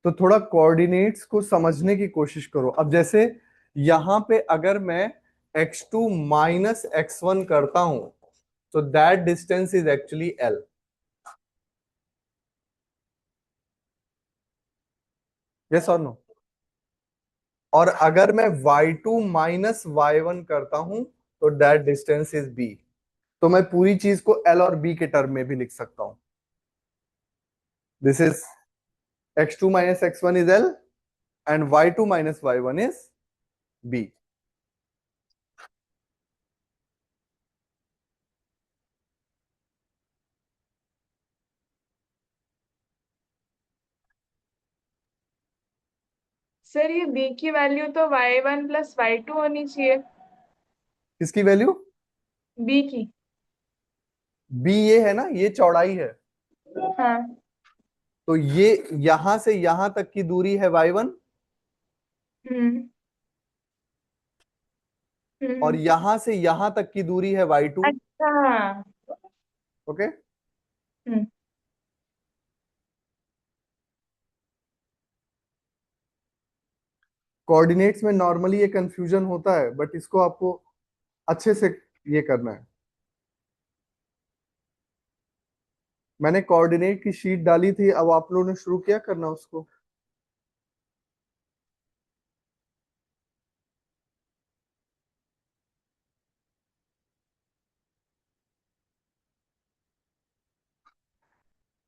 तो थोड़ा कोऑर्डिनेट्स को समझने की कोशिश करो। अब जैसे यहां पे अगर मैं x2 माइनस x1 करता हूं, तो that distance is actually l। Yes और नो? और अगर मैं y2 माइनस y1 करता हूं, तो दैट डिस्टेंस इज b। तो मैं पूरी चीज को l और b के टर्म में भी लिख सकता हूं। This is x2 minus x1 is l and y2 minus y1 is b। Sir ये बी की वैल्यू तो y1 प्लस y2 होनी चाहिए। किसकी वैल्यू? बी की। b ये है ना, ये चौड़ाई है। हाँ। तो ये यहां से यहां तक की दूरी है y1, हम्म। और हम्म। यहां से यहां तक की दूरी है y2। अच्छा। ओके। हम्म। कोऑर्डिनेट्स में नॉर्मली ये कंफ्यूजन होता है, बट इसको आपको अच्छे से ये करना है। मैंने कोऑर्डिनेट की शीट डाली थी, अब आप लोगों ने शुरू किया करना उसको।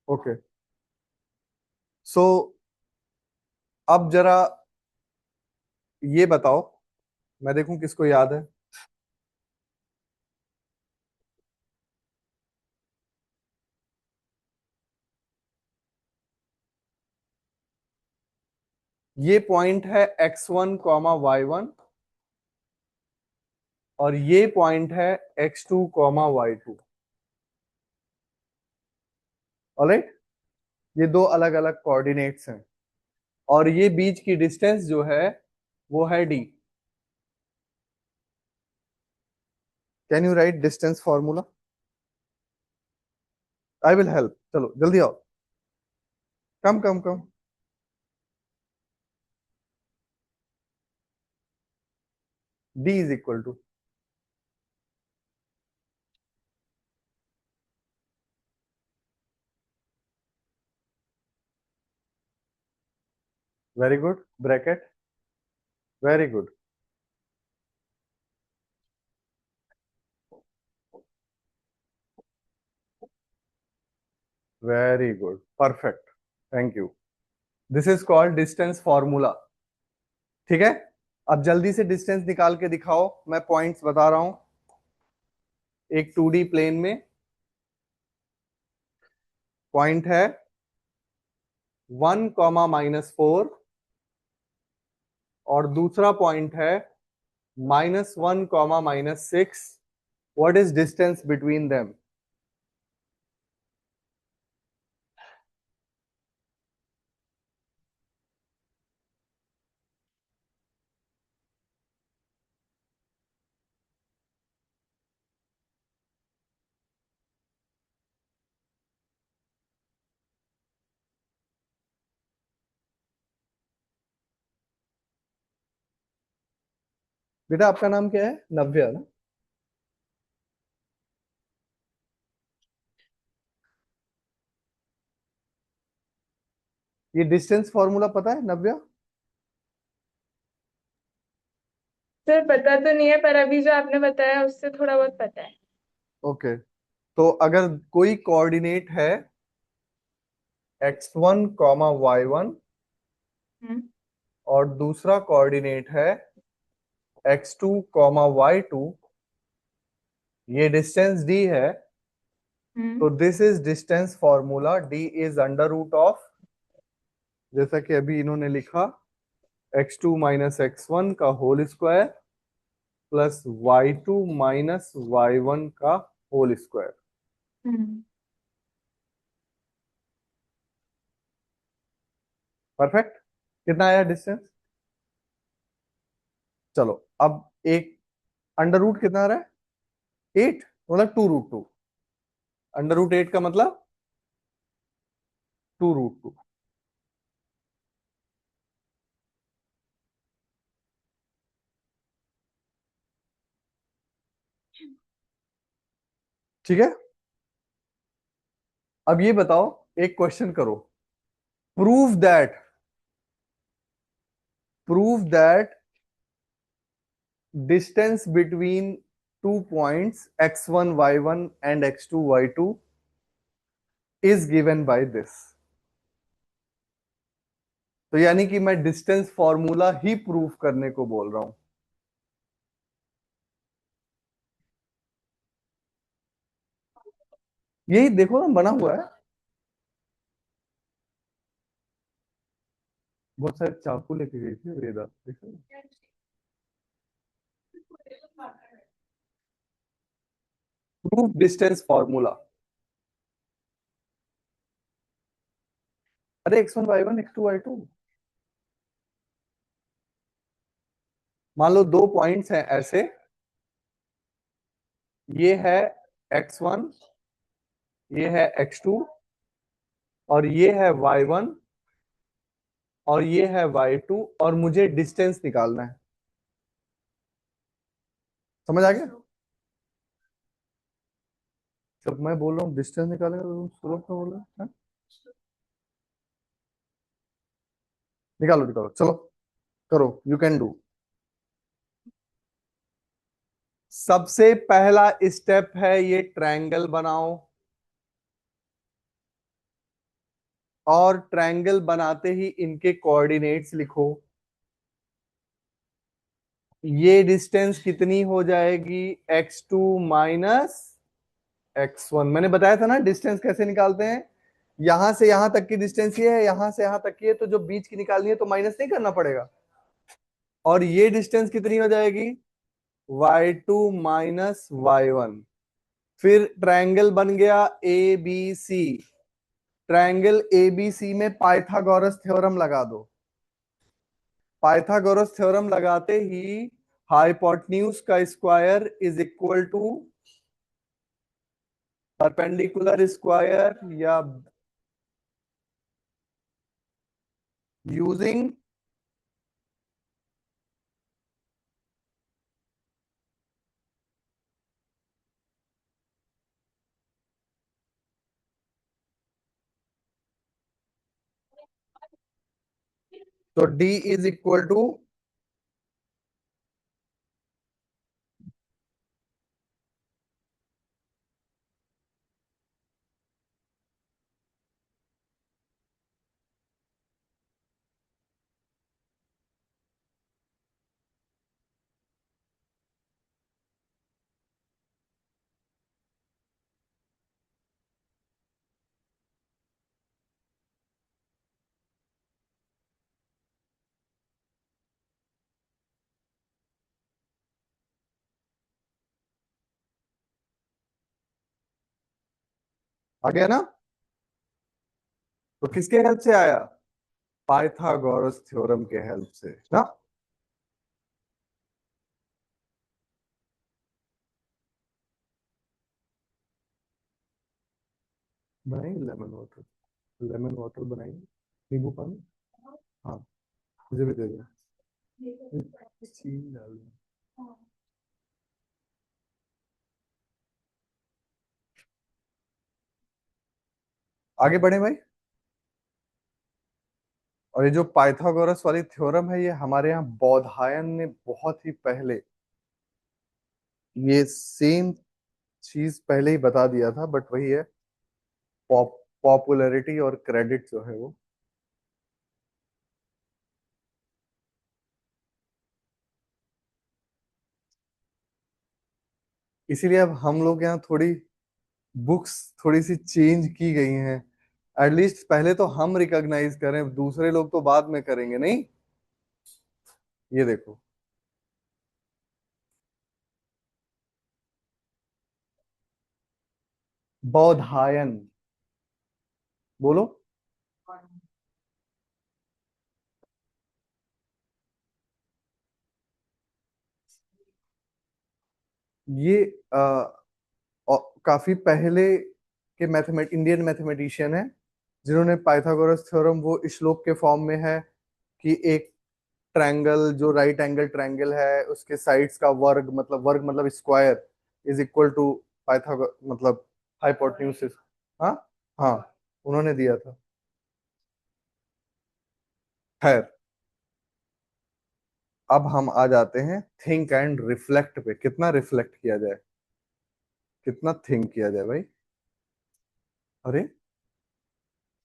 ओके। सो अब जरा ये बताओ, मैं देखूं किसको याद है। ये पॉइंट है x1 कॉमा y1, और ये पॉइंट है x2 कॉमा y2। ऑलराइट, ये दो अलग अलग कोऑर्डिनेट्स हैं, और ये बीच की डिस्टेंस जो है वो है d। Can you write distance formula? I will help, चलो जल्दी आओ। Come come come. d is equal to, very good, bracket, very good, very good, perfect, thank you. This is called distance formula. ठीक है, अब जल्दी से distance निकाल के दिखाओ। मैं पॉइंट्स बता रहा हूं। एक 2D प्लेन में पॉइंट है 1 कॉमा -4, और दूसरा पॉइंट है -1 comma -6। What is distance between them? बेटा आपका नाम क्या है? नव्या ना? ये डिस्टेंस फॉर्मूला पता है नव्या? सर पता तो नहीं है, पर अभी जो आपने बताया उससे थोड़ा बहुत पता है। ओके। तो अगर कोई कोऑर्डिनेट है x1 कॉमा y1, हम्म। और दूसरा कोऑर्डिनेट है x2 कॉमा y2, ये डिस्टेंस d है, हम्म। तो this is distance formula. d is under root of, जैसा कि अभी इन्होंने लिखा, x2 माइनस x1 का whole square plus y2 minus y1 का होल स्क्वायर। हम्म। परफेक्ट। कितना आया डिस्टेंस? चलो अब एक अंडर रूट कितना आ रहा है? 8, मतलब 2√2। अंडर रूट 8 का मतलब 2√2। ठीक है। अब ये बताओ, एक क्वेश्चन करो। Prove that prove that distance between two points x1 y1 and x2 y2 is given by this. तो यानी कि मैं डिस्टेंस फॉर्मूला ही प्रूव करने को बोल रहा हूं। यही देखो ना बना हुआ है। बहुत सारे चाकू लेके गई थी वेदा, देखो। Proof distance formula. अरे x1 y1 x2 y2। मान लो दो पॉइंट्स हैं ऐसे। ये है x1, ये है x2, और ये है y1, और ये है y2, और मुझे डिस्टेंस निकालना है। समझ आ गया? जब मैं बोल रहा हूँ डिस्टेंस निकालेगा तो तुम स्लो क्यों बोल रहे हो, हाँ? निकालो निकालो, चलो करो, यू कैन डू। सबसे पहला स्टेप है ये ट्रायंगल बनाओ, और ट्रायंगल बनाते ही इनके कोऑर्डिनेट्स लिखो। ये डिस्टेंस कितनी हो जाएगी? x2 - x1। मैंने बताया था ना डिस्टेंस कैसे निकालते हैं। यहां से यहां तक की डिस्टेंस ये है, यहां से यहां तक की है, तो जो बीच की निकालनी है तो माइनस नहीं करना पड़ेगा। और ये डिस्टेंस कितनी हो जाएगी? y2 - y1। फिर ट्रायंगल बन गया A B C. Triangle A B C में पाइथागोरस थ्योरम लगा दो। पाइथागोरस थ्योरम लगाते ही हाइपोटेन्यूज का square is equal to perpendicular square, या यूजिंग तो d इज इक्वल टू, आ गया ना? तो किसके हेल्प से आया? पाइथागोरस थ्योरम के हेल्प से ना। बनाएंगे लेमन वाटर। लेमन वाटर बनाएंगे, नींबू पानी। हाँ, मुझे भी दे दो। चीनी डाल दो। आगे बढ़े भाई। और ये जो पाइथागोरस वाली थ्योरम है, ये हमारे यहाँ बौधायन ने बहुत ही पहले ये सेम चीज पहले ही बता दिया था, बट वही है, पॉपुलैरिटी और क्रेडिट जो है वो। इसीलिए अब हम लोग यहाँ थोड़ी बुक्स थोड़ी सी चेंज की गई हैं। एटलीस्ट पहले तो हम रिकॉग्नाइज करें, दूसरे लोग तो बाद में करेंगे नहीं। ये देखो, बौधायन। बोलो। ये काफी पहले के इंडियन मैथमेटिशियन है, जिन्होंने पाइथागोरस थ्योरम वो श्लोक के फॉर्म में है कि एक ट्रायंगल जो राइट एंगल ट्रायंगल है, उसके साइड्स का वर्ग मतलब square is equal to Pythagoras, मतलब हाइपोटेन्यूसिस। हाँ, हाँ, उन्होंने दिया था। खैर, अब हम आ जाते हैं थिंक एंड रिफ्लेक्ट पे। कितना रिफ्लेक्ट किया जाए, कितना थिंक किया जाए भाई। अरे,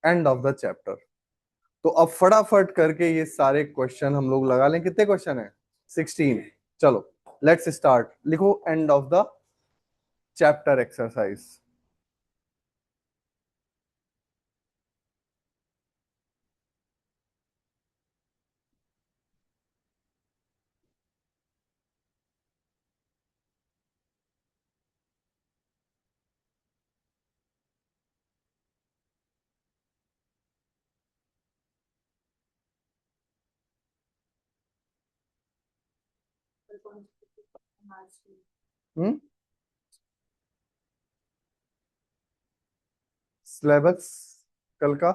एंड ऑफ द चैप्टर। तो अब फटाफट करके ये सारे क्वेश्चन हम लोग लगा लें। कितने क्वेश्चन है? 16। चलो, लेट्स स्टार्ट। लिखो end of the chapter exercise. Hmm, syllabus कल का।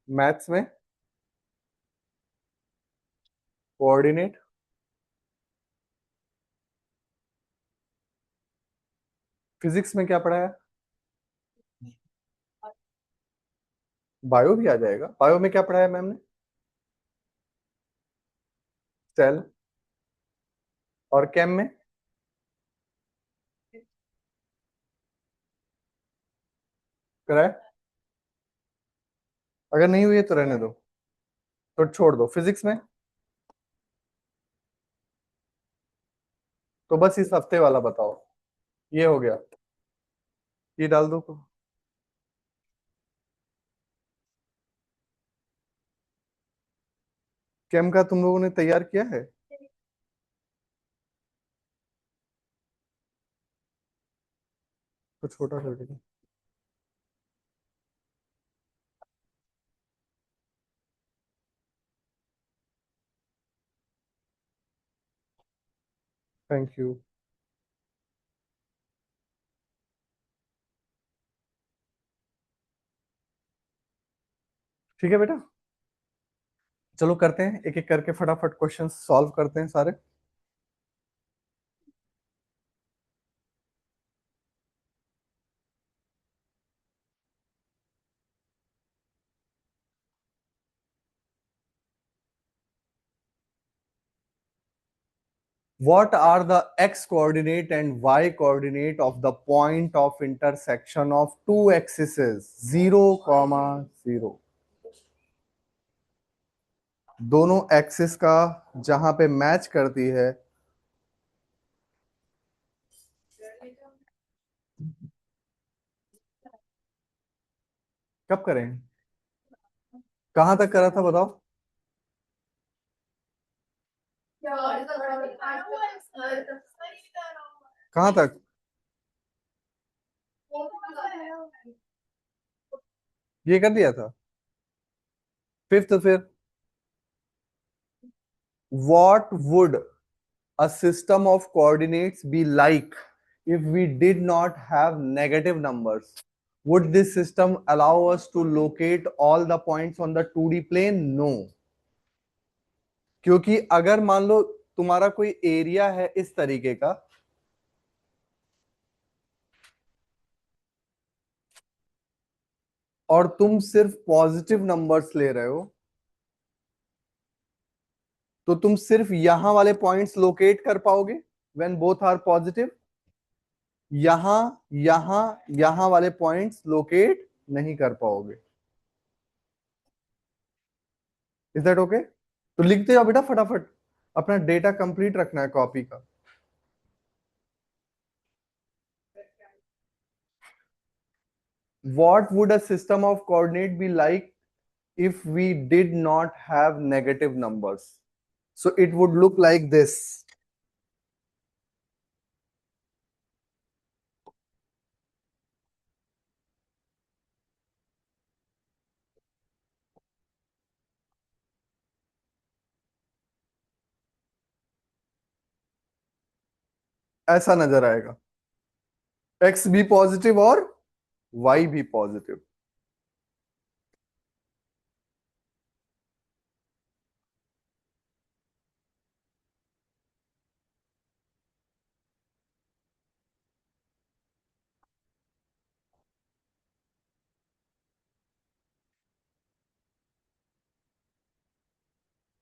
मैथ्स में कोऑर्डिनेट। फिजिक्स में क्या पढ़ा है? बायो भी आ जाएगा। बायो में क्या पढ़ाया मैम ने? सेल। और केम में? कराए। अगर नहीं हुई है तो रहने दो, तो छोड़ दो। फिजिक्स में तो बस इस हफ्ते वाला बताओ। ये हो गया, ये डाल दो। केम का तुम लोगों ने तैयार किया है? तो छोटा कर दो। Thank you. ठीक है बेटा, चलो करते हैं एक एक करके, फटाफट क्वेश्चन सॉल्व करते हैं सारे। What are the x coordinate and y coordinate of the point of intersection of two axes? 0, 0। दोनों एक्सिस का जहां पे मैच करती है। कब करें? कहां तक करा था बताओ? कहां तक? ये कर दिया था। फिफ्थ फिर, what would a system of coordinates be like if we did not have negative numbers? Would this system allow us to locate all the points on the 2D plane? No। क्योंकि अगर मान लो तुम्हारा कोई area है इस तरीके का, और तुम सिर्फ पॉजिटिव नंबर्स ले रहे हो, तो तुम सिर्फ यहां वाले पॉइंट्स लोकेट कर पाओगे व्हेन बोथ आर पॉजिटिव। यहां, यहां, यहां वाले पॉइंट्स लोकेट नहीं कर पाओगे। Is that okay? तो लिखते जाओ बेटा फटाफट, अपना डेटा कंप्लीट रखना है कॉपी का। What would a system of coordinate be like if we did not have negative numbers? So it would look like this। ऐसा नजर आएगा। एक्स भी पॉजिटिव और वाई भी पॉजिटिव।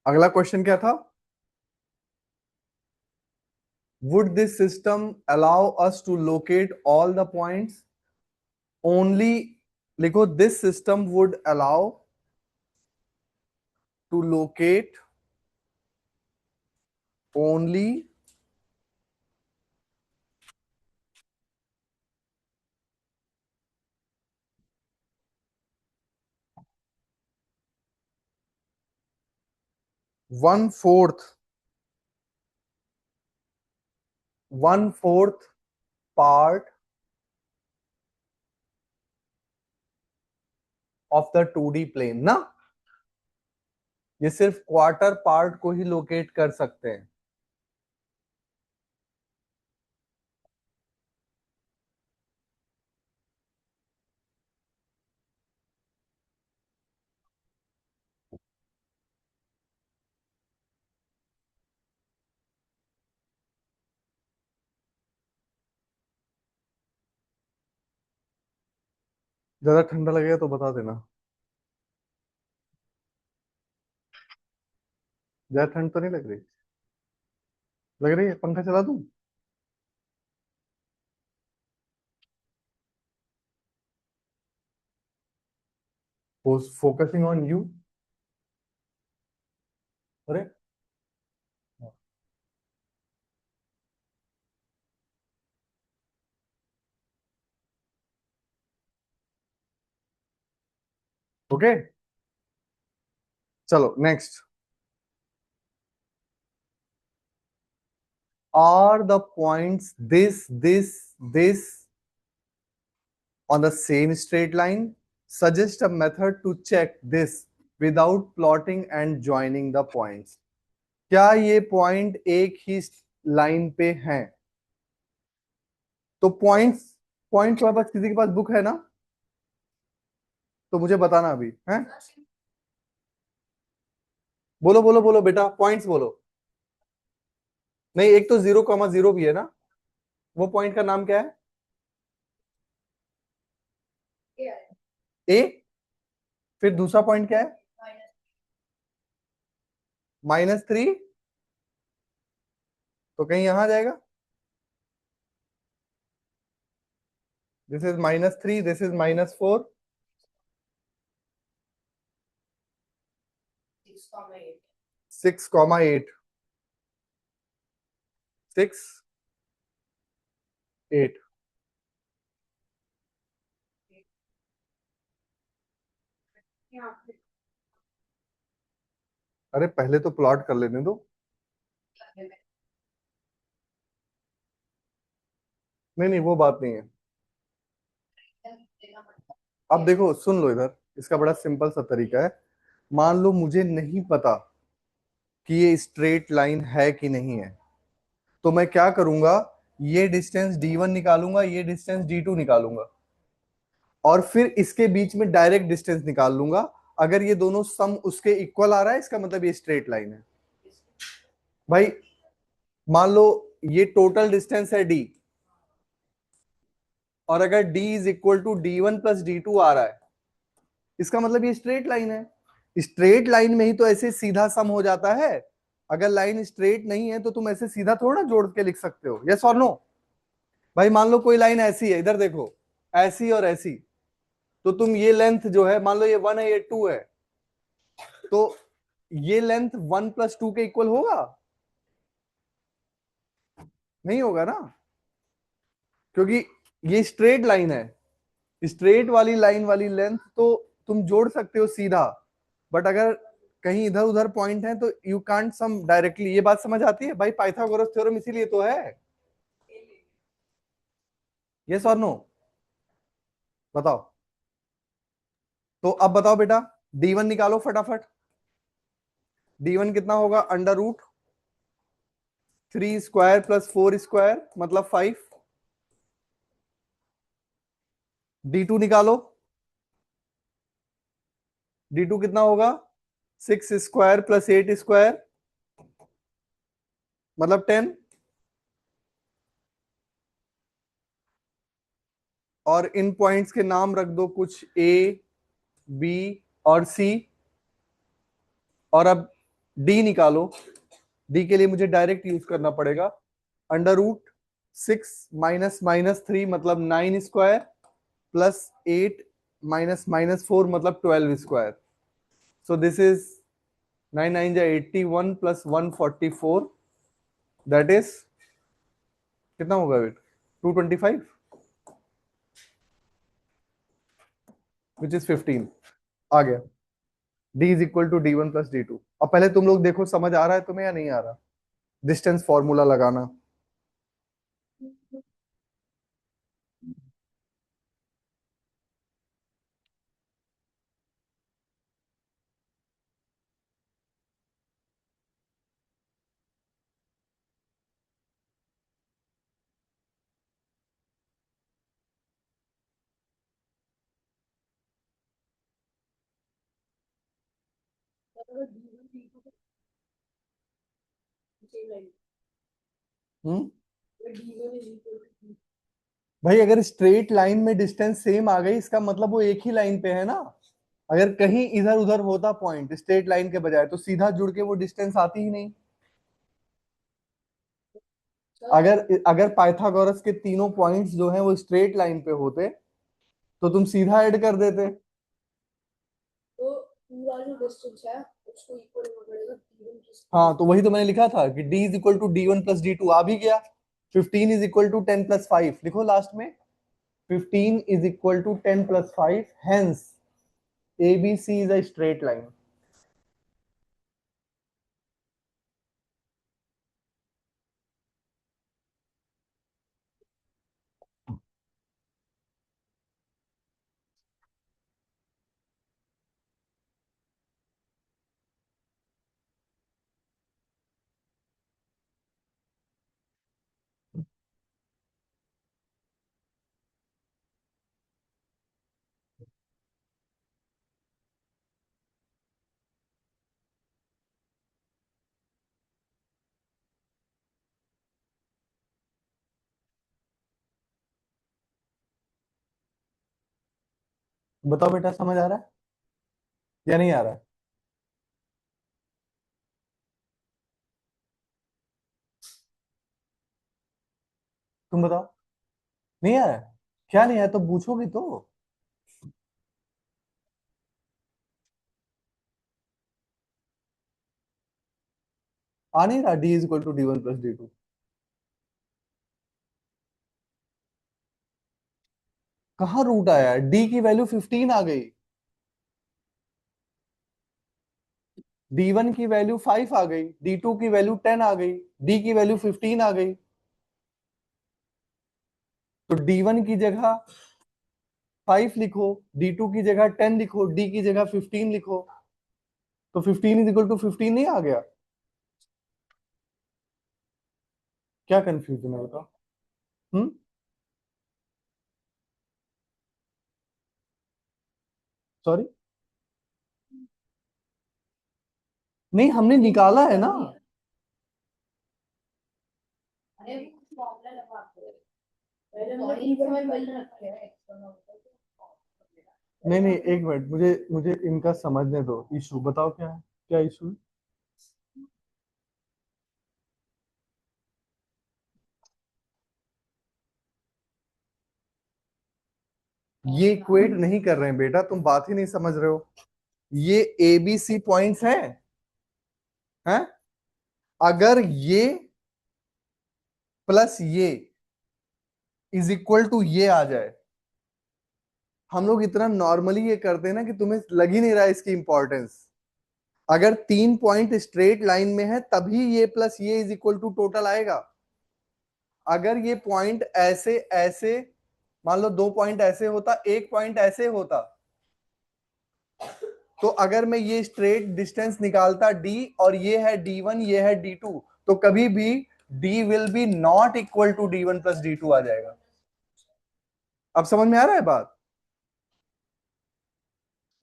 अगला क्वेश्चन क्या था? Would this system allow us to locate all the points only, लिखो, this system would allow to locate only 1/4, 1/4 part of the 2D plane ना। ये सिर्फ क्वार्टर पार्ट को ही लोकेट कर सकते हैं। ज्यादा ठंडा लगेगा तो बता देना। ज्यादा ठंड तो नहीं लग रही? लग रही है, पंखा चला दूं? Focusing on you. अरे, ओके, चलो next. Are the points this on the same straight line? Suggest a method to check this without plotting and joining the points. क्या ये पॉइंट एक ही लाइन पे हैं? तो पॉइंट्स, पॉइंट तुम्हारे पास किसी के पास बुक है ना? तो मुझे बताना अभी है। बोलो बोलो बोलो बेटा, पॉइंट्स बोलो। नहीं, एक तो 0,0 भी है ना, वो पॉइंट का नाम क्या है? ए। फिर दूसरा पॉइंट क्या है? -3। तो कहीं यहां जाएगा। This is -3, this is -4। 6,8, 6,8। अरे पहले तो प्लॉट कर लेने दो। नहीं नहीं, वो बात नहीं है। अब देखो, सुन लो इधर, इसका बड़ा सिंपल सा तरीका है। मान लो मुझे नहीं पता कि ये स्ट्रेट लाइन है कि नहीं है, तो मैं क्या करूंगा? ये डिस्टेंस D1 निकालूंगा, ये डिस्टेंस D2 निकालूंगा, और फिर इसके बीच में डायरेक्ट डिस्टेंस निकाल लूंगा। अगर ये दोनों सम उसके इक्वल आ रहा है, इसका मतलब ये स्ट्रेट लाइन है। भाई मान लो ये टोटल डिस्टेंस है D, और अगर D is equal to D1 plus D2 आ रहा है, इसका मतलब ये स्ट्रेट लाइन है। स्ट्रेट लाइन में ही तो ऐसे सीधा सम हो जाता है। अगर लाइन स्ट्रेट नहीं है तो तुम ऐसे सीधा थोड़ा ना जोड़ के लिख सकते हो। यस और नो? भाई मान लो कोई लाइन ऐसी है, इधर देखो, ऐसी और ऐसी, तो तुम ये लेंथ जो है, मान लो ये 1 है ये 2 है, तो ये लेंथ 1 + 2 के इक्वल होगा? नहीं होगा ना, क्योंकि ये स्ट्रेट लाइन है। स्ट्रेट वाली लाइन वाली लेंथ तो तुम जोड़ सकते हो सीधा, बट अगर कहीं इधर उधर पॉइंट है तो यू कांट सम डायरेक्टली। ये बात समझ आती है भाई? पाइथागोरस थ्योरम इसीलिए तो है। यस और नो? बताओ। तो अब बताओ बेटा, D1 निकालो फटाफट। D1 कितना होगा? √3² + 4² मतलब 5। D2 निकालो। D2 कितना होगा? 6 स्क्वायर प्लस 8 स्क्वायर मतलब 10। और इन पॉइंट्स के नाम रख दो कुछ, A, B और C। और अब D निकालो। D के लिए मुझे डायरेक्ट यूज करना पड़ेगा। √6 - -3 मतलब 9 स्क्वायर प्लस 8 - -4 मतलब 12 square. So this is 9 9 81 plus 144, that is कितना होगा बेट? 225 विच इज 15। आ गया। D is equal to D1 plus D2। अब पहले तुम लोग देखो समझ आ रहा है तुम्हें या नहीं आ रहा डिस्टेंस फॉर्मूला लगाना? हम्म। भाई अगर स्ट्रेट लाइन में डिस्टेंस सेम आ गई इसका मतलब वो एक ही लाइन पे है ना। अगर कहीं इधर उधर होता पॉइंट स्ट्रेट लाइन के बजाय तो सीधा जुड़ के वो डिस्टेंस आती ही नहीं। अगर अगर पाइथागोरस के तीनों पॉइंट्स जो हैं वो स्ट्रेट लाइन पे होते तो तुम सीधा ऐड कर देते। तो पूरा जो डिस्टेंस है उसको इक्वल होना पड़ेगा D1 हाँ, तो वही तो मैंने लिखा था कि D is equal to D1 plus D2 आ भी गया। 15 इज इक्वल टू 10 प्लस 5 लिखो लास्ट में। 15 is equal to 10 plus 5, hence ABC is a straight line. बताओ बेटा समझ आ रहा है या नहीं आ रहा है? तुम बताओ। नहीं आ रहा है? क्या नहीं आया तो पूछोगे तो। आ नहीं रहा D is equal to D1 plus D2? कहाँ रूट आया? D की वैल्यू 15 आ गई। D1 की वैल्यू 5 आ गई, D2 की वैल्यू 10 आ गई, D की वैल्यू 15 आ गई। तो D1 की जगह 5 लिखो, D2 की जगह 10 लिखो, D की जगह 15 लिखो। तो 15 इज इक्वल टू 15 नहीं आ गया? क्या कंफ्यूजन है बताओ? हम्म। सॉरी। नहीं हमने निकाला है ना। नहीं नहीं एक मिनट, मुझे मुझे इनका समझने दो। इशू बताओ क्या है, क्या इशू? ये इक्वेट नहीं कर रहे हैं बेटा, तुम बात ही नहीं समझ रहे हो। ये ABC पॉइंट्स हैं हैं। अगर ये प्लस ये इज इक्वल टू ये आ जाए, हम लोग इतना नॉर्मली ये करते हैं ना कि तुम्हें लग ही नहीं रहा है इसकी इंपॉर्टेंस। अगर 3 पॉइंट स्ट्रेट लाइन में है तभी ये प्लस ये इज इक्वल टू टोटल आएगा। अगर ये पॉइंट ऐसे ऐसे, मान लो 2 पॉइंट ऐसे होता, एक पॉइंट ऐसे होता, तो अगर मैं ये स्ट्रेट डिस्टेंस निकालता D और ये है D1 ये है D2, तो कभी भी D will be not equal to D1 plus D2 आ जाएगा। अब समझ में आ रहा है बात?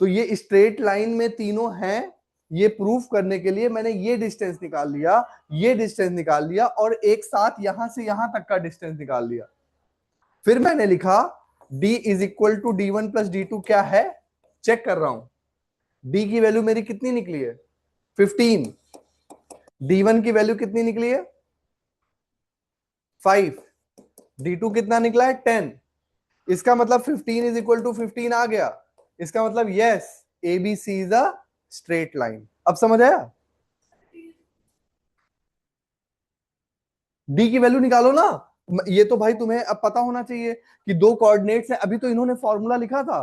तो ये स्ट्रेट लाइन में तीनों हैं, ये प्रूफ करने के लिए मैंने ये डिस्टेंस निकाल लिया, ये डिस्टेंस निकाल लिया, और एक साथ यहां से यहां तक का डिस्टेंस निकाल लिया। फिर मैंने लिखा d is equal to d1 plus d2 क्या है, चेक कर रहा हूं। d की वैल्यू मेरी कितनी निकली है 15, d1 की वैल्यू कितनी निकली है 5, d2 कितना निकला है 10। इसका मतलब 15 इज इक्वल टू 15 आ गया। इसका मतलब yes, ABC is a straight line. अब समझ आया? डी की वैल्यू निकालो ना। ये तो भाई तुम्हें अब पता होना चाहिए कि दो कोऑर्डिनेट्स हैं। अभी तो इन्होंने फॉर्मूला लिखा था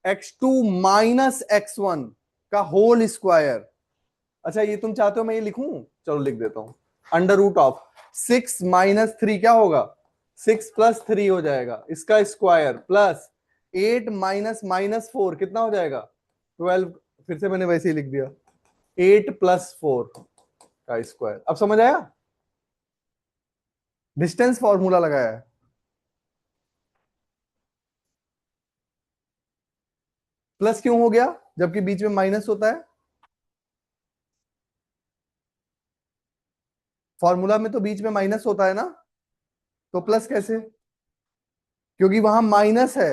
x2 माइनस x1 का होल स्क्वायर। अच्छा, ये तुम चाहते हो मैं ये लिखूं? चलो लिख देता हूं। अंडर रूट ऑफ 6 - 3 क्या होगा, 6 + 3 हो जाएगा, इसका स्क्वायर, प्लस 8 माइनस माइनस 4 कितना हो जाएगा 12। फिर से मैंने वैसे ही लिख दिया, 8 + 4 का स्क्वायर। अब समझ आया? डिस्टेंस फॉर्मूला लगाया है। प्लस क्यों हो गया जबकि बीच में माइनस होता है? फॉर्मूला में तो बीच में माइनस होता है ना, तो प्लस कैसे? क्योंकि वहां माइनस है।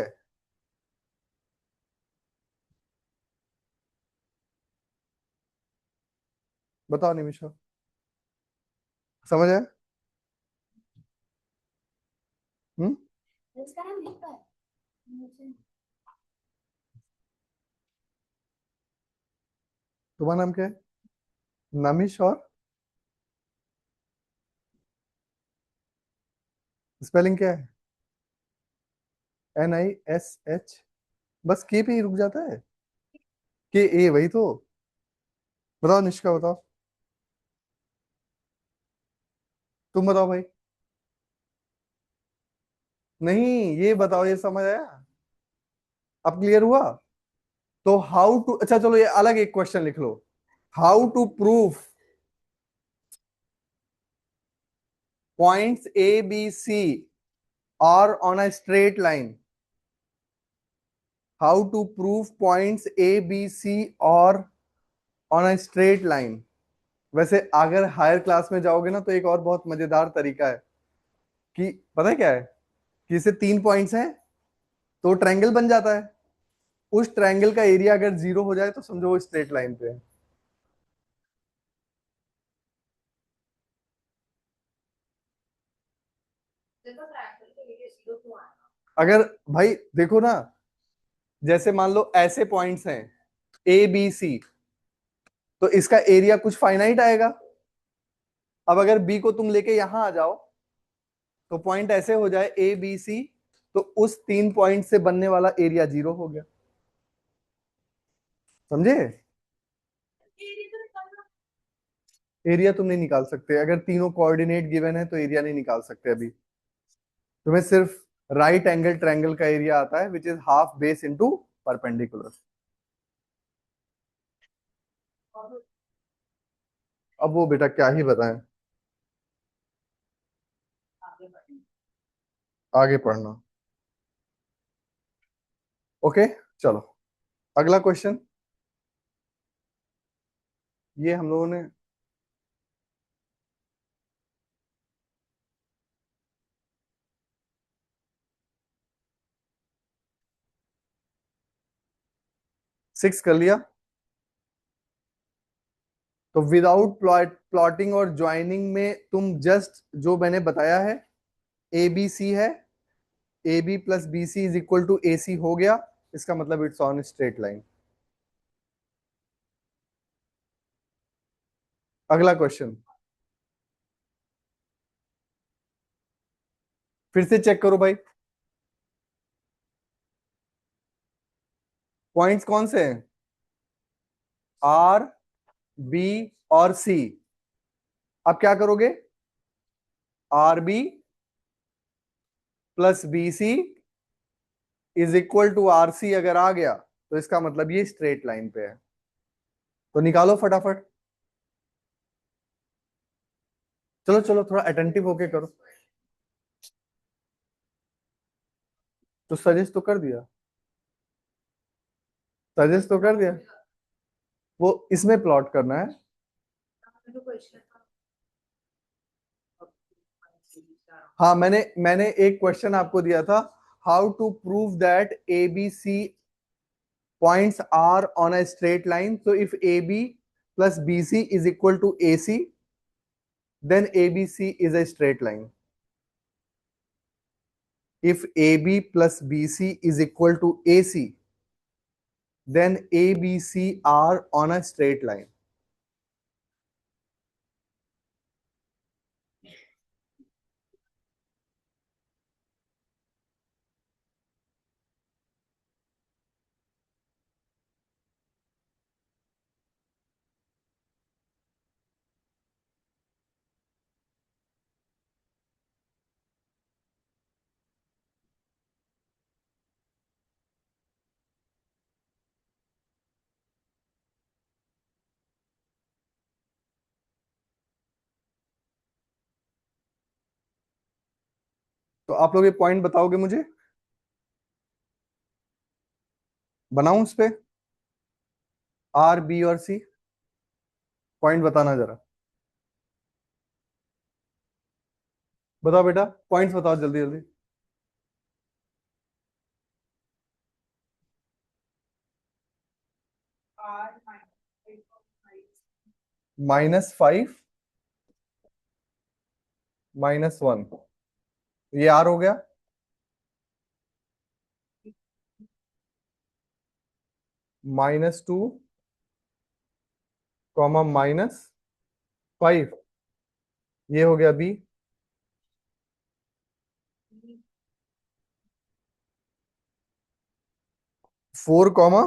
बताओ निमिषा, समझ आया? हम्म। तुम्हारा नाम क्या है? नमिश, और स्पेलिंग क्या है? NISH, बस के पे ही रुक जाता है? के ए, वही तो। बताओ निष्का, बताओ। तुम बताओ भाई। नहीं, ये बताओ, ये समझ आया? अब क्लियर हुआ? तो हाउ टू, अच्छा चलो ये अलग एक क्वेश्चन लिख लो। How to proof points ABC are on a straight line. How to prove points ABC or on a straight line. वैसे अगर हायर क्लास में जाओगे ना तो एक और बहुत मजेदार तरीका है कि पता है क्या है, कि इसे 3 पॉइंट्स हैं तो ट्रायंगल बन जाता है। उस ट्रायंगल का एरिया अगर 0 हो जाए तो समझो वो स्ट्रेट लाइन पे है। अगर भाई देखो ना, जैसे मान लो ऐसे पॉइंट्स हैं ABC, तो इसका एरिया कुछ फाइनाइट आएगा। अब अगर बी को तुम लेके यहां आ जाओ तो पॉइंट ऐसे हो जाए ABC, तो उस 3 पॉइंट से बनने वाला एरिया 0 हो गया। समझे? एरिया तुम नहीं निकाल सकते अगर तीनों कोऑर्डिनेट गिवन है, तो एरिया नहीं निकाल सकते अभी। तुम्हें सिर्फ राइट एंगल ट्रायंगल का एरिया आता है, which is half base into perpendicular. अब वो बेटा क्या ही बताएं, आगे पढ़ना। ओके, चलो अगला क्वेश्चन। ये हम लोगों ने 6 कर लिया। तो विदाउट प्लॉटिंग और ज्वाइनिंग में तुम जस्ट जो मैंने बताया है, ABC है, AB plus BC is equal to AC हो गया। इसका मतलब इट्स ऑन स्ट्रेट लाइन। अगला क्वेश्चन, फिर से चेक करो भाई। पॉइंट्स कौन से हैं? R, B और C। अब क्या करोगे? RB plus BC is equal to RC अगर आ गया तो इसका मतलब ये स्ट्रेट लाइन पे है। तो निकालो फटाफट। चलो चलो, थोड़ा अटेंटिव होके करो। तो सजेस्ट तो कर दिया। सजेस्ट तो कर दिया, वो इसमें प्लॉट करना है। हाँ, मैंने मैंने एक क्वेश्चन आपको दिया था, how to prove that A B C points are on a straight line, so if AB plus BC is equal to AC, then ABC is a straight line. If AB plus BC is equal to AC, then ABC are on a straight line. तो आप लोग ये point बताओगे मुझे, बनाऊं उस पे R B और C, पॉइंट बताना जरा, बताओ बेटा, पॉइंट्स बताओ जल्दी जल्दी। -5 -1, ये R हो गया। -2 कॉमा -5, ये हो गया B। 4 कॉमा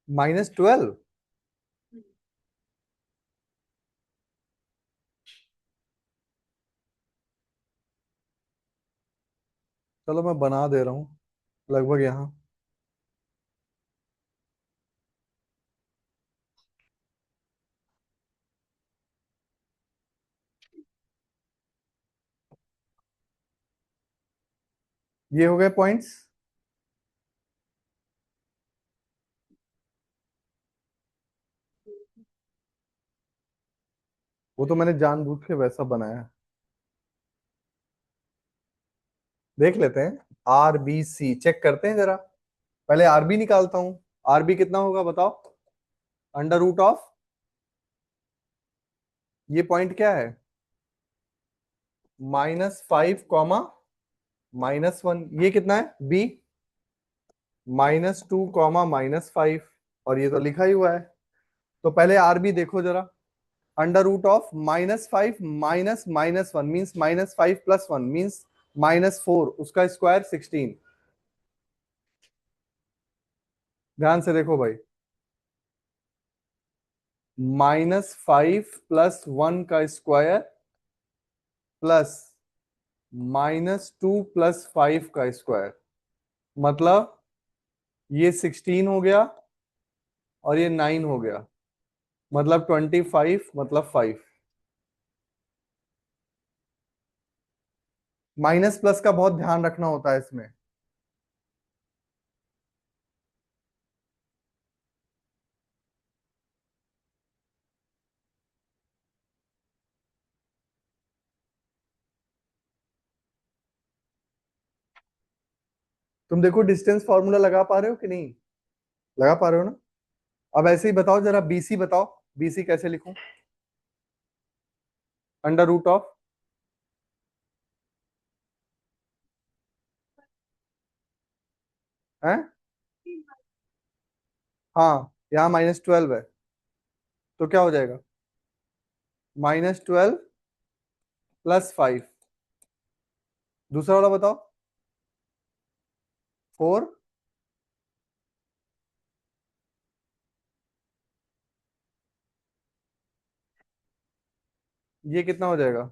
-12। चलो मैं बना दे रहा हूँ लगभग यहाँ। ये हो गए पॉइंट्स। वो तो मैंने जानबूझ के वैसा बनाया है। देख लेते हैं, RBC चेक करते हैं जरा। पहले RB निकालता हूं। RB कितना होगा बताओ, √ऑफ, ये पॉइंट क्या है, -5 कॉमा -1, ये कितना है B, -2 कॉमा -5, और ये तो लिखा ही हुआ है। तो पहले RB देखो जरा, √ऑफ -5 माइनस -1 मीन्स -5 + 1 मीन्स -4, उसका स्क्वायर 16। ध्यान से देखो भाई, -5 + 1 का स्क्वायर प्लस -2 + 5 का स्क्वायर, मतलब ये 16 हो गया और ये 9 हो गया, मतलब 25, मतलब 5। माइनस प्लस का बहुत ध्यान रखना होता है इसमें। तुम देखो डिस्टेंस फार्मूला लगा पा रहे हो कि नहीं, लगा पा रहे हो ना। अब ऐसे ही बताओ जरा, BC बताओ, BC कैसे लिखूं, √ऑफ, है, हाँ यहाँ -12 है, तो क्या हो जाएगा, -12 + 5। दूसरा वाला बताओ, 4, ये कितना हो जाएगा,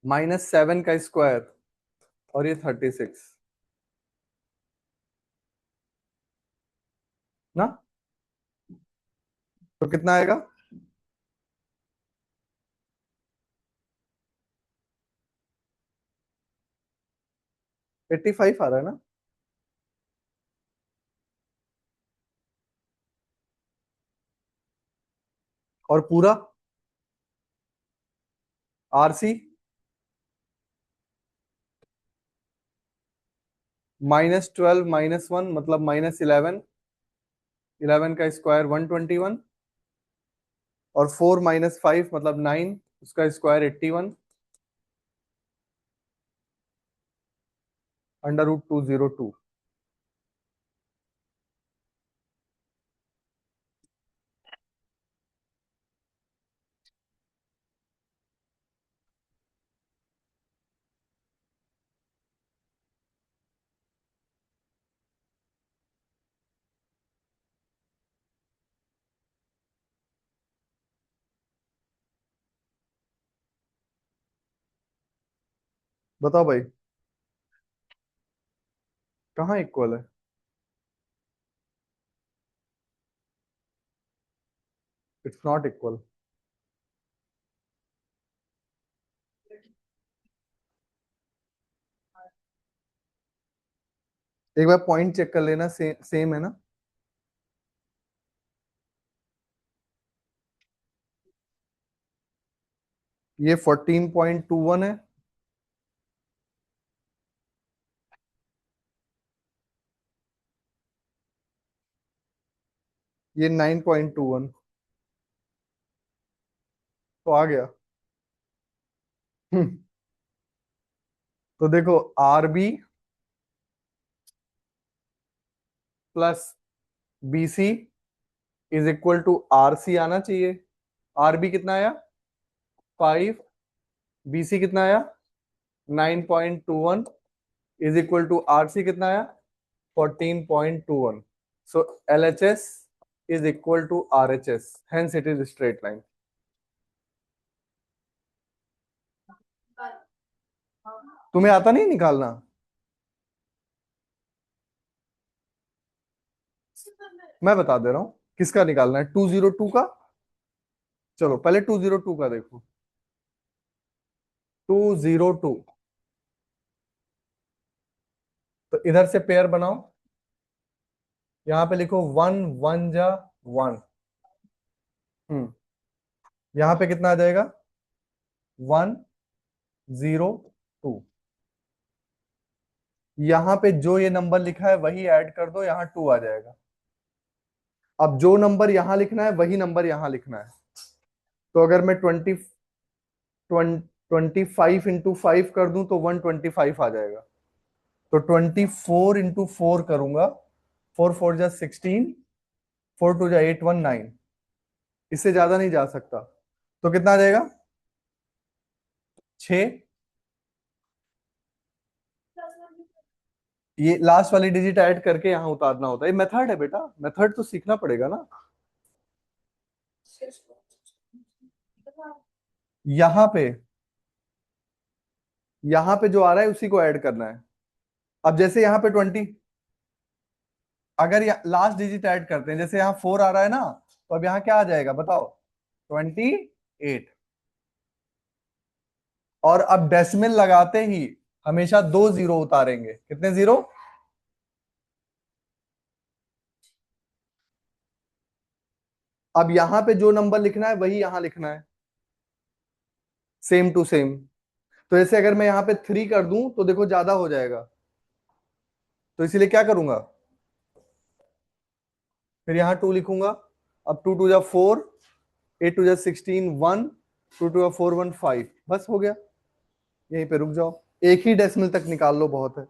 -7 का स्क्वायर, और ये 36 ना। तो कितना आएगा, 85 आ रहा है ना? और पूरा RC -12 -1 मतलब -11, 11 का स्क्वायर 121, और 4 -5 मतलब 9, उसका स्क्वायर 81, √202। बताओ भाई, कहाँ इक्वल है? It's not equal. एक बार पॉइंट चेक कर लेना, सेम है ना? ये 14.21 है, ये 9.21, तो आ गया। हम्म, तो देखो, RB plus BC is equal to RC आना चाहिए। RB कितना आया? 5। BC कितना आया? 9.21 इज इक्वल टू RC कितना आया? 14.21। So LHS is equal to RHS, hence it is straight line. तुम्हें आता नहीं निकालना? मैं बता दे रहा हूं किसका निकालना है, 202 का। चलो पहले 202 का देखो। 202, तो इधर से पेयर बनाओ। यहाँ पे लिखो 1 1 जा 1। हम्म, यहाँ पे कितना आ जाएगा? 102। यहाँ पे जो ये नंबर लिखा है वही ऐड कर दो, यहाँ 2 आ जाएगा। अब जो नंबर यहाँ लिखना है वही नंबर यहाँ लिखना है। तो अगर मैं 25 कर दूं तो 125 आ जाएगा। तो 24 × 4 करूंगा। 4 4 जा 16, 4 2 जा 8 1 9। इससे ज्यादा नहीं जा सकता। तो कितना आ जाएगा? 6। ये लास्ट वाली डिजिट ऐड करके यहाँ उतारना होता है, ये मेथड है बेटा, मेथड तो सीखना पड़ेगा ना। यहाँ पे यहाँ पे जो आ रहा है उसी को ऐड करना है। अब जैसे यहाँ पे 20, अगर लास्ट डिजिट ऐड करते हैं, जैसे यहाँ 4 आ रहा है ना, तो अब यहाँ क्या आ जाएगा बताओ? 28। और अब डेसिमल लगाते ही हमेशा 2 जीरो उतारेंगे। कितने जीरो? अब यहाँ पे जो नंबर लिखना है वही यहाँ लिखना है, सेम टू सेम। तो जैसे अगर मैं यहाँ पे 3 कर दूं तो देखो ज्यादा हो जाएगा, तो इसीलिए क्या करूंगा, फिर यहाँ 2 लिखूंगा। अब 2 2 जा 4, 8 2 जा 16 1, 2 2 जा 4 1 5, बस हो गया। यहीं पे रुक जाओ, एक ही डेसिमल तक निकाल लो, बहुत है।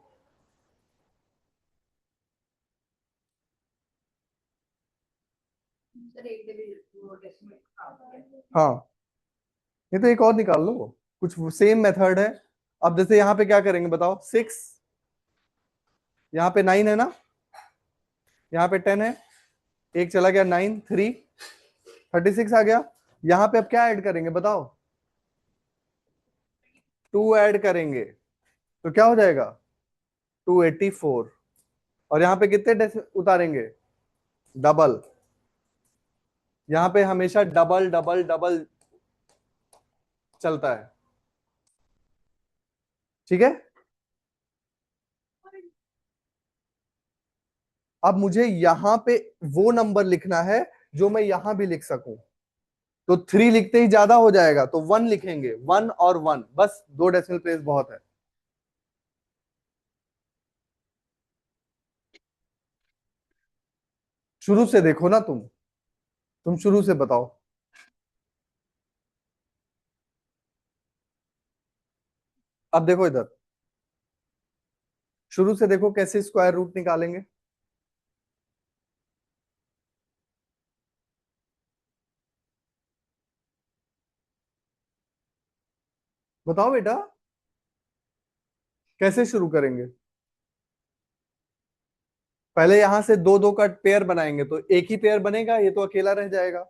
हाँ, ये तो एक और निकाल लो, कुछ सेम मेथड है। अब जैसे यहाँ पे क्या करेंगे बताओ? 6, यहाँ पे 9 है ना, यहाँ पे 10 है, एक चला गया 9 3, 36 आ गया। यहाँ पे अब क्या ऐड करेंगे बताओ? 2 ऐड करेंगे, तो क्या हो जाएगा? 284। और यहाँ पे कितने उतारेंगे? डबल। यहाँ पे हमेशा डबल डबल डबल चलता है, ठीक है। अब मुझे यहां पे वो नंबर लिखना है जो मैं यहां भी लिख सकूं। तो 3 लिखते ही ज्यादा हो जाएगा, तो 1 लिखेंगे, 1 और 1, बस 2 डेसिमल प्लेस बहुत है। शुरू से देखो ना तुम शुरू से बताओ। अब देखो इधर, शुरू से देखो कैसे स्क्वायर रूट निकालेंगे। बताओ बेटा, कैसे शुरू करेंगे। पहले यहां से दो दो का पेयर बनाएंगे, तो एक ही पेयर बनेगा, ये तो अकेला रह जाएगा।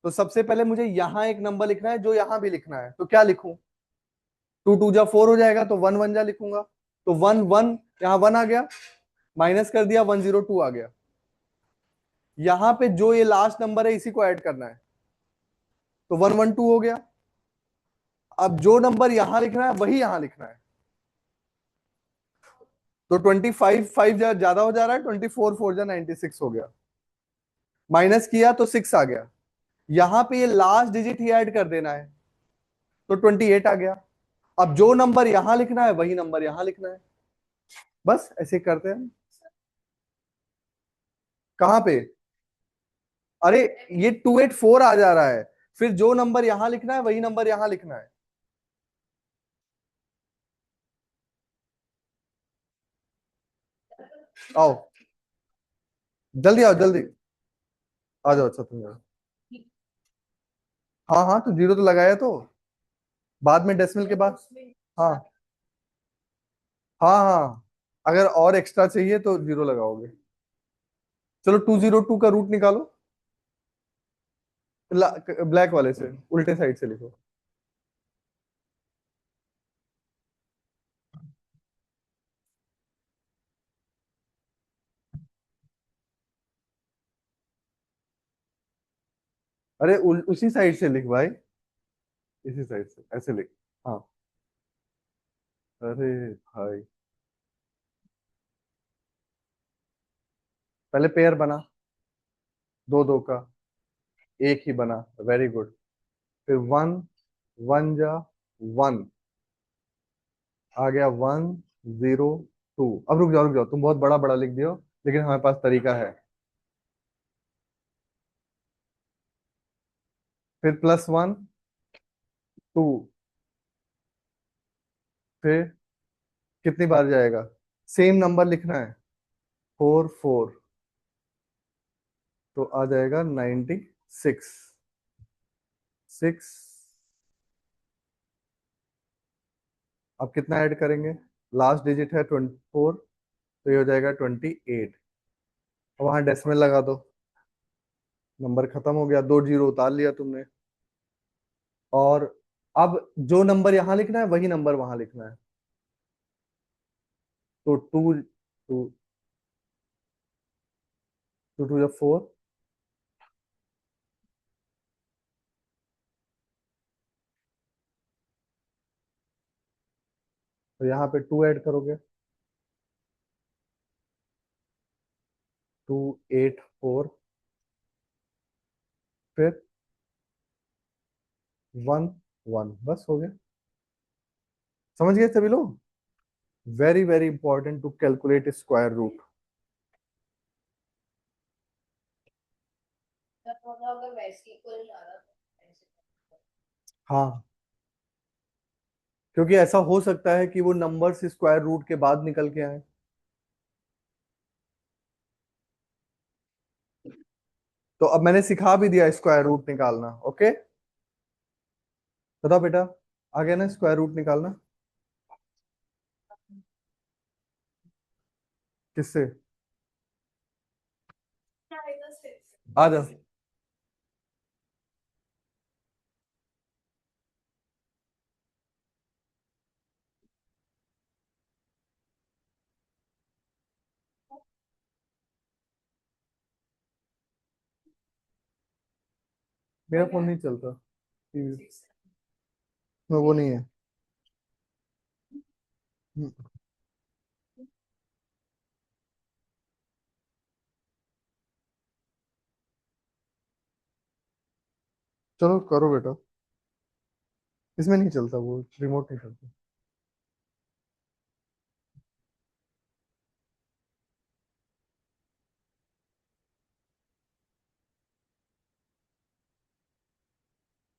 तो सबसे पहले मुझे यहां एक नंबर लिखना है जो यहां भी लिखना है, तो क्या लिखूं। 2 2 जा 4 हो जाएगा, तो 1 1 जा लिखूंगा। तो 1 1, यहाँ 1 आ गया, माइनस कर दिया, 102 आ गया। यहां पे जो ये लास्ट नंबर है इसी को ऐड करना है, तो 112 हो गया। अब जो नंबर यहां लिखना है वही यहां लिखना है। तो 25 5 ज्यादा हो जा रहा है, 24 4 जा 96 हो गया। माइनस किया तो 6 आ गया। यहां पे ये लास्ट डिजिट ही ऐड कर देना है, तो 28 आ गया। अब जो नंबर यहां लिखना है वही नंबर यहां लिखना है, बस ऐसे करते हैं। कहां पे। अरे, ये 284 आ जा रहा है, फिर जो नंबर यहां लिखना है वही नंबर यहां लिखना है। आओ, जल्दी आओ जल्दी। आ जाओ, अच्छा तुम जाओ। हाँ हाँ, तो जीरो तो लगाया, तो बाद में डेसिमल के बाद। हाँ हाँ हाँ, अगर और एक्स्ट्रा चाहिए तो जीरो लगाओगे। चलो 202 का रूट निकालो। ब्लैक वाले से उल्टे साइड से लिखो। अरे उसी साइड से लिख भाई, इसी साइड से ऐसे लिख। हाँ। अरे भाई, पहले पेयर बना, दो दो का, एक ही बना, वेरी गुड। फिर 1 1 जा 1 आ गया, 102। अब रुक जाओ रुक जाओ, तुम बहुत बड़ा बड़ा लिख दियो, लेकिन हमारे पास तरीका है। फिर +1 2, फिर कितनी बार जाएगा, सेम नंबर लिखना है, 4 4, तो आ जाएगा 96 6। अब कितना ऐड करेंगे, लास्ट डिजिट है 24, तो ये हो जाएगा 28। वहां डेसिमल लगा दो, नंबर खत्म हो गया, दो जीरो उतार लिया तुमने। और अब जो नंबर यहां लिखना है वही नंबर वहां लिखना है, तो 2 2 2 2 या 4। तो यहाँ पे 2 ऐड करोगे, 284, फिर 1 1, बस हो गया। समझ गए सभी लोग। Very very important to calculate square root. हाँ, क्योंकि ऐसा हो सकता है कि वो नंबर्स स्क्वायर रूट के बाद निकल के आए। तो अब मैंने सिखा भी दिया स्क्वायर रूट निकालना, ओके। बताओ बेटा, आ गया ना स्क्वायर रूट निकालना। किससे। आ जाओ। मेरा फोन नहीं चलता, टीवी में वो नहीं है। हम्म, चलो करो बेटा। इसमें नहीं चलता, वो रिमोट नहीं चलता।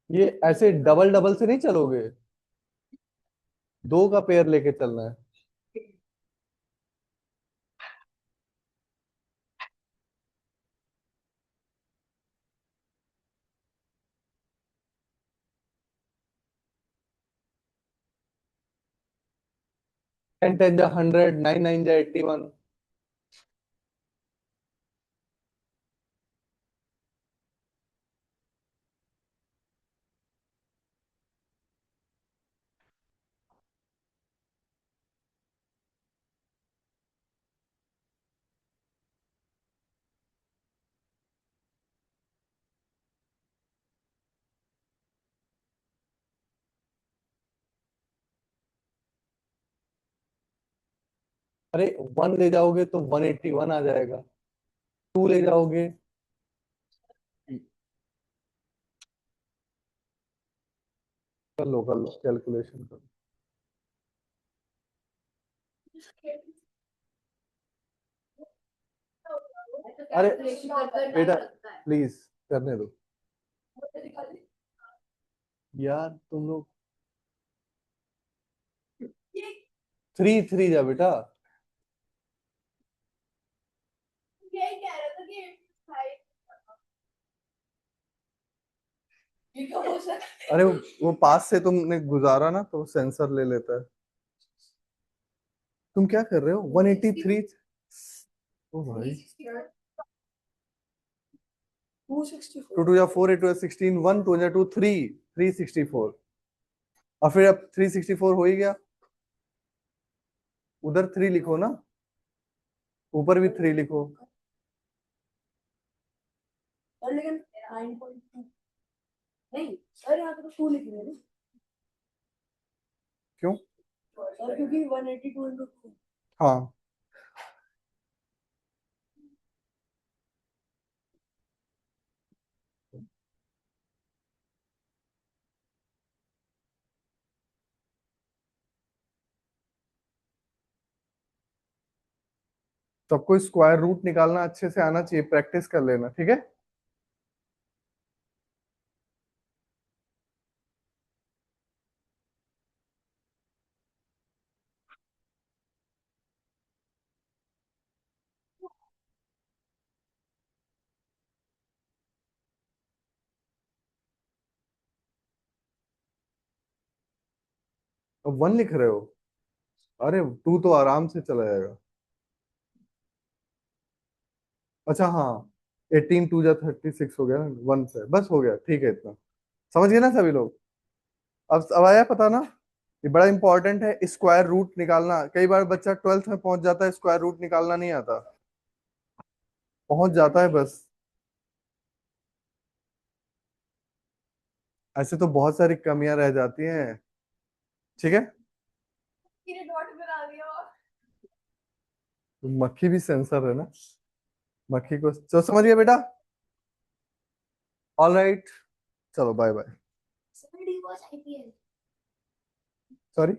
ये ऐसे डबल डबल से नहीं चलोगे, दो का पेयर लेके चलना है। 10 10 जा 100, 9 9 जा 81। अरे 1 ले जाओगे तो 181 आ जाएगा। 2 ले जाओगे। कर लो कैलकुलेशन करो। अरे बेटा प्लीज करने दो यार, तुम लोग। 3 3 जा बेटा। अरे वो पास से तुमने गुजारा ना, तो सेंसर ले लेता है। तुम क्या कर रहे हो? 183। ओ भाई। 2 2 या 4 8 16, 1 2 या 2 3 364। और फिर अब 364 हो ही गया। उधर 3 लिखो ना, ऊपर भी 3 लिखो। और लेकिन 9.2 नहीं सर, यहाँ पे तो 2 लिख रहे हैं। क्यों? सर क्योंकि 182 into 2। हाँ। सबको स्क्वायर रूट निकालना अच्छे से आना चाहिए, प्रैक्टिस कर लेना, ठीक है। अब 1 लिख रहे हो? अरे 2 तो आराम से चला जाएगा। अच्छा हाँ, 18 2 जा 36 हो गया, 1 से बस हो गया, ठीक है इतना। समझ गए ना सभी लोग? अब आया पता ना? ये बड़ा इंपॉर्टेंट है, स्क्वायर रूट निकालना। कई बार बच्चा 12th में पहुंच जाता है, स्क्वायर रूट निकालना नहीं आता। पहुंच जाता है बस। ऐसे तो बहुत सारी कमियां रह जाती हैं। ठीक है। मक्खी भी सेंसर है ना। मक्खी को तो समझ गया बेटा। All right. चलो बाय बाय। सॉरी।